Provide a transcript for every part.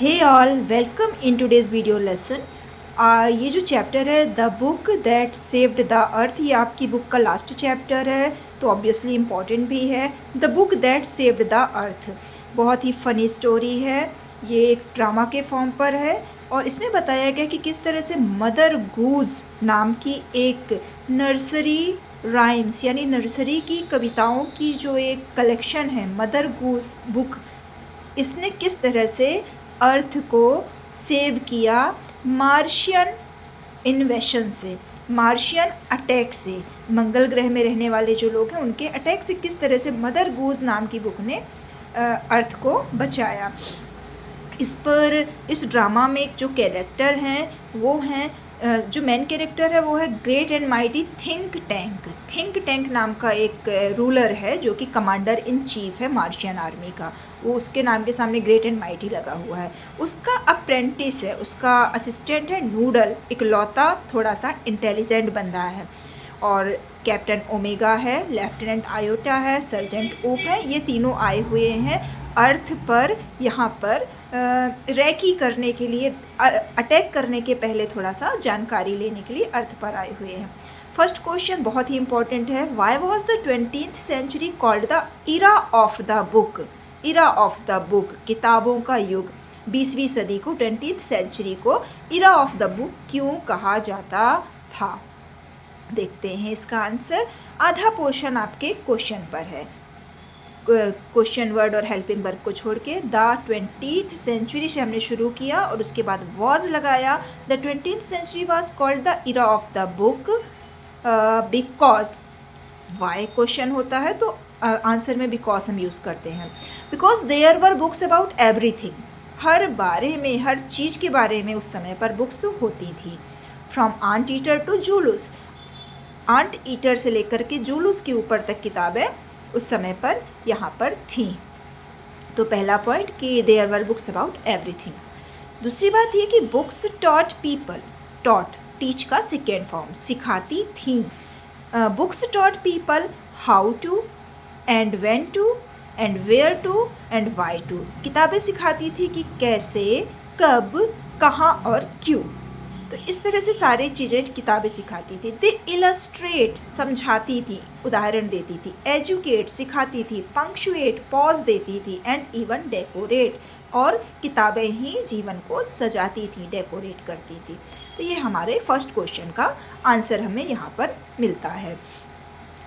Hey all, welcome in today's video lesson. ये जो chapter है the book that saved the earth, ये आपकी बुक का लास्ट चैप्टर है, तो ऑब्वियसली इम्पॉर्टेंट भी है। The book that saved the अर्थ बहुत ही फ़नी स्टोरी है। ये एक ड्रामा के फॉर्म पर है और इसमें बताया गया कि किस तरह से मदर गूज नाम की एक नर्सरी राइम्स यानी नर्सरी की कविताओं की जो एक कलेक्शन है मदर गूज बुक, इसने किस तरह से अर्थ को सेव किया मार्शियन इन्वेशन से, मार्शियन अटैक से। मंगल ग्रह में रहने वाले जो लोग हैं उनके अटैक से किस तरह से मदर गूज नाम की बुक ने अर्थ को बचाया। इस पर इस ड्रामा में जो कैरेक्टर हैं वो हैं, जो मेन कैरेक्टर है वो है great and mighty think tank. Think tank नाम का एक रूलर है जो कि कमांडर इन चीफ है मार्शियन आर्मी का। वो उसके नाम के सामने ग्रेट एंड माइटी लगा हुआ है। उसका अप्रेंटिस है, उसका असिस्टेंट है नूडल, इकलौता थोड़ा सा इंटेलिजेंट बंदा है। और कैप्टन ओमेगा है, लेफ्टिनेंट आयोटा है, सर्जेंट ओप है। ये तीनों आए हुए हैं अर्थ पर, यहाँ पर रैकी करने के लिए, अटैक करने के पहले थोड़ा सा जानकारी लेने के लिए अर्थ पर आए हुए हैं। फर्स्ट क्वेश्चन बहुत ही इंपॉर्टेंट है। Why was the 20th century called the era of the book? Era of the book, किताबों का युग। 20वीं सदी को, 20th सेंचुरी को इरा ऑफ द बुक क्यों कहा जाता था? देखते हैं इसका आंसर। आधा पोर्शन आपके क्वेश्चन पर है, क्वेश्चन वर्ड और हेल्पिंग वर्ब को छोड़ के। द 20th सेंचुरी से हमने शुरू किया और उसके बाद वॉज लगाया। The 20th century was called the era of the book because, why question होता है तो आंसर में बिकॉज हम यूज़ करते हैं। Because there were books about everything, हर बारे में, हर चीज़ के बारे में उस समय पर बुक्स तो होती थी। From anteater to Zulus, anteater से लेकर के जूलूस के ऊपर तक किताबें उस समय पर यहाँ पर थी। तो पहला पॉइंट कि there were books about everything. दूसरी बात ये कि books taught people, taught teach का सेकेंड फॉर्म, सिखाती थी। Books taught people how to and when to and where to and why to, किताबें सिखाती थी कि कैसे, कब, कहाँ और क्यों। तो इस तरह से सारी चीज़ें किताबें सिखाती थी। दे इलस्ट्रेट, समझाती थी, उदाहरण देती थी। एजुकेट, सिखाती थी। पंक्चुएट, पॉज देती थी। एंड इवन डेकोरेट, और किताबें ही जीवन को सजाती थी, डेकोरेट करती थी। तो ये हमारे फर्स्ट क्वेश्चन का आंसर हमें यहाँ पर मिलता है।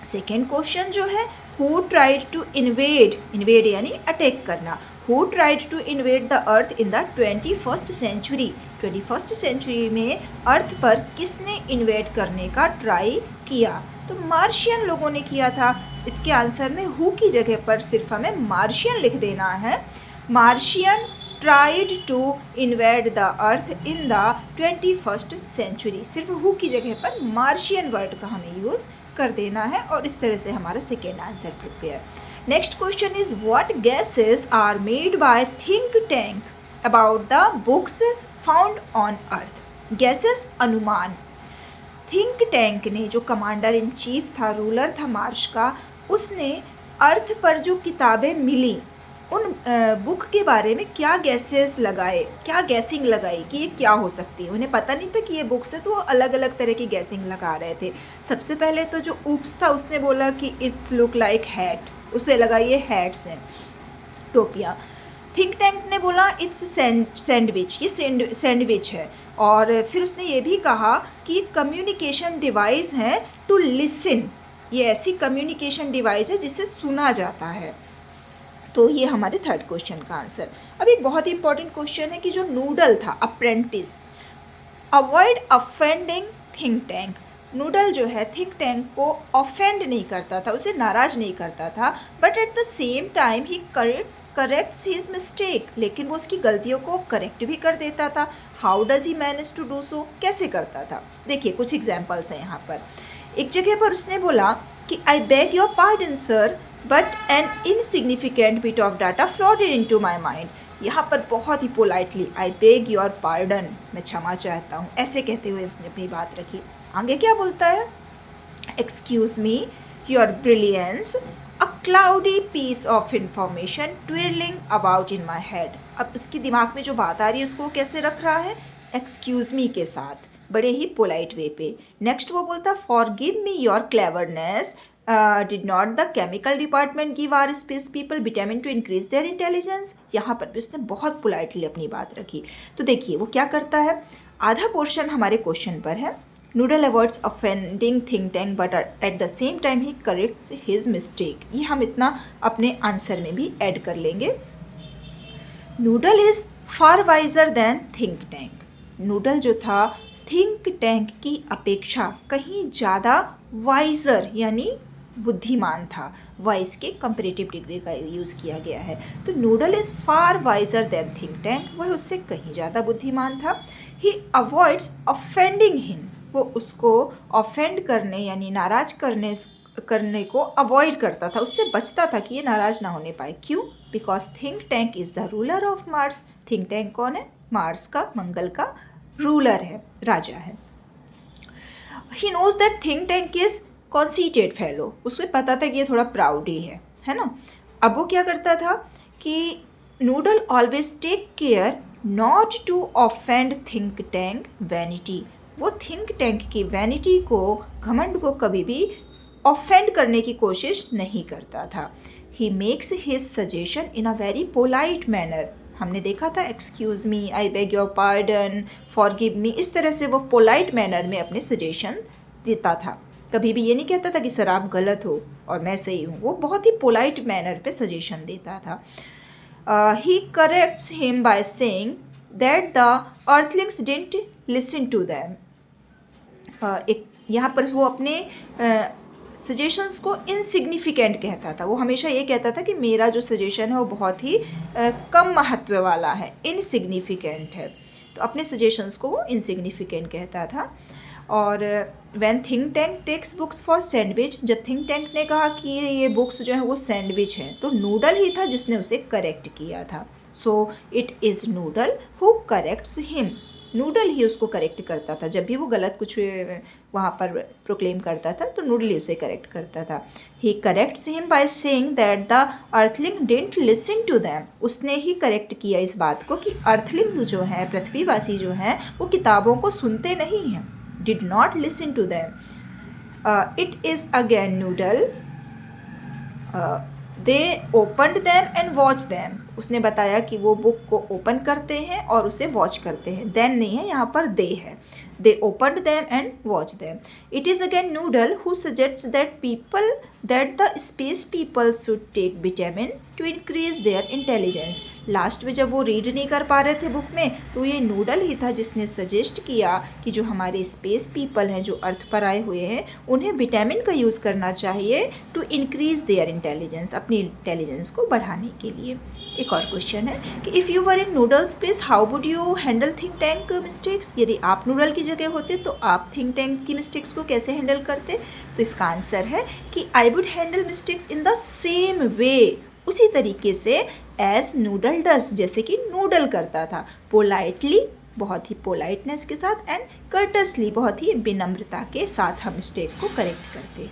सेकेंड क्वेश्चन जो है, who tried to invade, invade यानी अटैक करना। Who tried to invade the earth in the 21st century, 21st century में अर्थ पर किसने इन्वेड करने का ट्राई किया? तो मार्शियन लोगों ने किया था। इसके आंसर में हु की जगह पर सिर्फ हमें मार्शियन लिख देना है। Martian tried to invade the earth in the 21st century, सिर्फ हु की जगह पर मार्शियन वर्ड का हमें यूज़ कर देना है और इस तरह से हमारा second answer prepare. Next question is what guesses are made by think tank about the books found on earth? Guesses, अनुमान। थिंक टैंक ने, जो कमांडर इन चीफ था, रूलर था मार्श का, उसने अर्थ पर जो किताबें मिली उन बुक के बारे में क्या गैसेस लगाए, क्या गैसिंग लगाई कि ये क्या हो सकती है। उन्हें पता नहीं था कि ये बुक्स है, तो वो अलग अलग तरह की गैसिंग लगा रहे थे। सबसे पहले तो जो ऊप्स था उसने बोला कि इट्स लुक लाइक हैट, उसे लगा ये हैट्स हैं, टोपियाँ। थिंक टैंक ने बोला इट्स सैंडविच, ये सैंडविच है। और फिर उसने ये भी कहा कि ये कम्युनिकेशन डिवाइस है टू लिसन, ये ऐसी कम्युनिकेशन डिवाइस है जिससे सुना जाता है। तो ये हमारे थर्ड क्वेश्चन का आंसर। अब एक बहुत ही इंपॉर्टेंट क्वेश्चन है कि जो नूडल था, apprentice, avoid offending think tank. Noodle जो है थिंक टैंक को ऑफेंड नहीं करता था, उसे नाराज नहीं करता था, but at the same time he corrects his mistake, लेकिन वो उसकी गलतियों को करेक्ट भी कर देता था। How does he manage to do so, कैसे करता था? देखिए कुछ एग्जाम्पल्स हैं यहाँ पर। एक जगह पर उसने बोला कि I beg your pardon sir but an insignificant bit of data floated into my mind. यहाँ पर बहुत ही politely I beg your pardon, मैं क्षमा चाहता हूँ, ऐसे कहते हुए उसने अपनी बात रखी। आगे क्या बोलता है? Excuse me your brilliance, a cloudy piece of information twirling about in my head. अब उसकी दिमाग में जो बात आ रही है उसको वो कैसे रख रहा है, एक्सक्यूज़ मी के साथ, बड़े ही पोलाइट वे पे। नेक्स्ट वो बोलता forgive me your cleverness, did not the chemical department give our space people vitamin to increase their intelligence. यहाँ पर भी उसने बहुत पोलाइटली अपनी बात रखी। तो देखिए वो क्या करता है, आधा पोर्शन हमारे क्वेश्चन पर है, noodle avoids offending think tank but at the same time he corrects his mistake. ये हम इतना अपने आंसर में भी ऐड कर लेंगे। Noodle is far visor then think tank. Noodle जो था थिंक टैंक की अपेक्षा कहीं ज़्यादा वाइजर यानी बुद्धिमान था। वाइज के कंपेरेटिव डिग्री का यूज़ किया गया है। तो noodle is far visor then think tank, वह उससे कहीं ज़्यादा बुद्धिमान था। ही अवॉइड्स ऑफेंडिंग हिम, वो उसको ऑफेंड करने यानी नाराज करने को अवॉइड करता था, उससे बचता था कि ये नाराज ना होने पाए। क्यों? Because think tank is the ruler of Mars. Think tank कौन है? मार्स का, मंगल का रूलर है, राजा है। He knows that think tank is conceited fellow, उसको पता था कि ये थोड़ा प्राउड ही है ना। अब वो क्या करता था कि Noodle always take care not to offend think tank vanity. वो थिंक टैंक की वैनिटी को, घमंड को कभी भी ऑफेंड करने की कोशिश नहीं करता था। He makes his suggestion in a very polite manner. हमने देखा था excuse me, I beg your pardon, forgive me, इस तरह से वो पोलाइट मैनर में अपने सजेशन देता था। कभी भी ये नहीं कहता था कि सर आप गलत हो और मैं सही हूँ, वो बहुत ही पोलाइट मैनर पे सजेशन देता था। He corrects him by saying that the earthlings didn't listen to them. एक यहाँ पर वो अपने सजेशंस को इनसिग्निफिकेंट कहता था। वो हमेशा ये कहता था कि मेरा जो सजेशन है वो बहुत ही कम महत्व वाला है, इनसिग्निफिकेंट है। तो अपने सजेशंस को वो इनसिग्निफिकेंट कहता था। और when think tank takes books for sandwich, जब थिंक टैंक ने कहा कि ये बुक्स जो है वो सैंडविच हैं, तो नूडल ही था जिसने उसे करेक्ट किया था। So it is Noodle who corrects him. Noodle ही उसको करेक्ट करता था। जब भी वो गलत कुछ वहाँ पर प्रोक्लेम करता था तो नूडल ही उसे करेक्ट करता था। He corrects him by saying that the earthling didn't listen to them. उसने ही करेक्ट किया इस बात को कि अर्थलिंग जो है, पृथ्वीवासी जो हैं, वो किताबों को सुनते नहीं हैं। Did not listen to them. It is again Noodle, they opened them and watch them. उसने बताया कि वो बुक को ओपन करते हैं और उसे वॉच करते हैं। देन नहीं है, यहाँ पर दे है। They opened them and watch them. It is again Noodle who suggests that the space people should take vitamin to increase their intelligence. Last में जब वो रीड नहीं कर पा रहे थे बुक में, तो ये नूडल ही था जिसने सजेस्ट किया कि जो हमारे स्पेस पीपल हैं, जो अर्थ पर आए हुए हैं, उन्हें विटामिन का यूज़ करना चाहिए टू इंक्रीज देयर इंटेलिजेंस, अपनी इंटेलिजेंस को बढ़ाने के लिए। एक और क्वेश्चन है कि if you were in noodles place how would you handle think tank mistakes. यदि आप नूडल की जगह होते तो आप थिंक टैंक की मिस्टेक्स को कैसे हैंडल करते? तो इसका आंसर है कि I would handle mistakes in the same way, उसी तरीके से एज नूडल डस, जैसे कि नूडल करता था, पोलाइटली, बहुत ही पोलाइटनेस के साथ, एंड कर्टसली, बहुत ही विनम्रता के साथ हम मिस्टेक को करेक्ट करते।